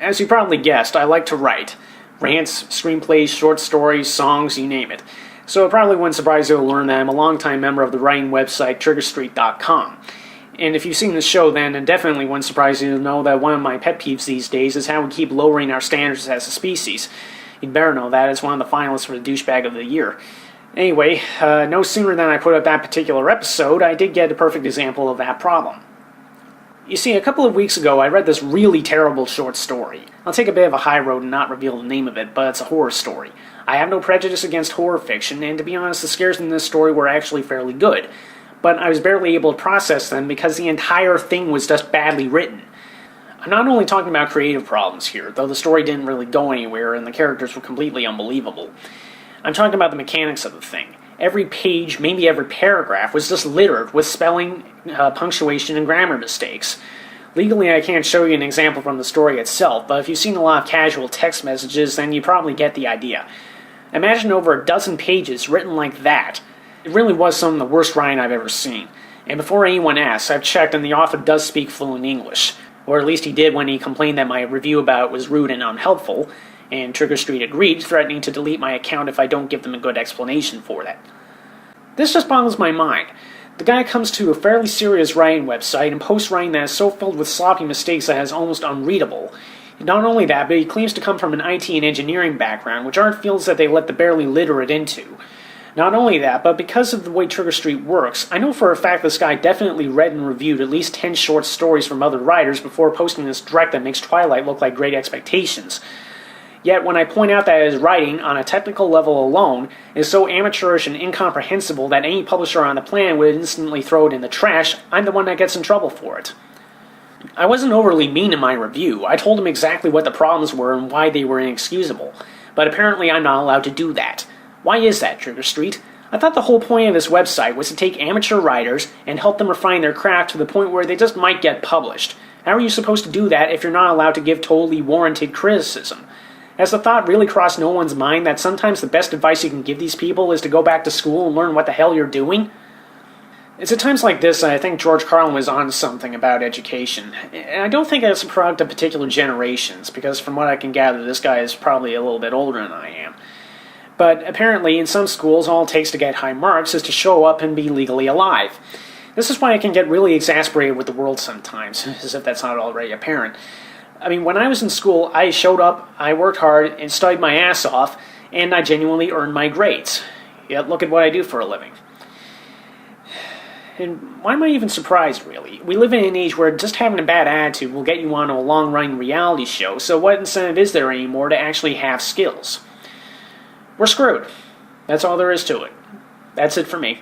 As you probably guessed, I like to write. Rants, screenplays, short stories, songs, you name it. So it probably wouldn't surprise you to learn that I'm a longtime member of the writing website TriggerStreet.com. And if you've seen the show then, it definitely wouldn't surprise you to know that one of my pet peeves these days is how we keep lowering our standards as a species. You'd better know that as one of the finalists for the Douchebag of the Year. Anyway, no sooner than I put up that particular episode, I did get a perfect example of that problem. You see, a couple of weeks ago, I read this really terrible short story. I'll take a bit of a high road and not reveal the name of it, but it's a horror story. I have no prejudice against horror fiction, and to be honest, the scares in this story were actually fairly good. But I was barely able to process them because the entire thing was just badly written. I'm not only talking about creative problems here, though the story didn't really go anywhere and the characters were completely unbelievable. I'm talking about the mechanics of the thing. Every page, maybe every paragraph, was just littered with spelling, punctuation, and grammar mistakes. Legally, I can't show you an example from the story itself, but if you've seen a lot of casual text messages, then you probably get the idea. Imagine over a dozen pages written like that. It really was some of the worst writing I've ever seen. And before anyone asks, I've checked and the author does speak fluent English. Or at least he did when he complained that my review about it was rude and unhelpful, and TriggerStreet agreed, threatening to delete my account if I don't give them a good explanation for that. This just boggles my mind. The guy comes to a fairly serious writing website and posts writing that is so filled with sloppy mistakes that it's almost unreadable. Not only that, but he claims to come from an IT and engineering background, which aren't fields that they let the barely literate into. Not only that, but because of the way TriggerStreet works, I know for a fact this guy definitely read and reviewed at least 10 short stories from other writers before posting this direct that makes Twilight look like Great Expectations. Yet when I point out that his writing, on a technical level alone, is so amateurish and incomprehensible that any publisher on the planet would instantly throw it in the trash, I'm the one that gets in trouble for it. I wasn't overly mean in my review. I told him exactly what the problems were and why they were inexcusable. But apparently I'm not allowed to do that. Why is that, TriggerStreet? I thought the whole point of this website was to take amateur writers and help them refine their craft to the point where they just might get published. How are you supposed to do that if you're not allowed to give totally warranted criticism? Has the thought really crossed no one's mind that sometimes the best advice you can give these people is to go back to school and learn what the hell you're doing? It's at times like this that I think George Carlin was on something about education. And I don't think it's a product of particular generations, because from what I can gather, this guy is probably a little bit older than I am. But apparently, in some schools, all it takes to get high marks is to show up and be legally alive. This is why I can get really exasperated with the world sometimes, as if that's not already apparent. I mean, when I was in school, I showed up, I worked hard, and studied my ass off, and I genuinely earned my grades. Yet look at what I do for a living. And why am I even surprised, really? We live in an age where just having a bad attitude will get you on a long-running reality show, so what incentive is there anymore to actually have skills? We're screwed. That's all there is to it. That's it for me.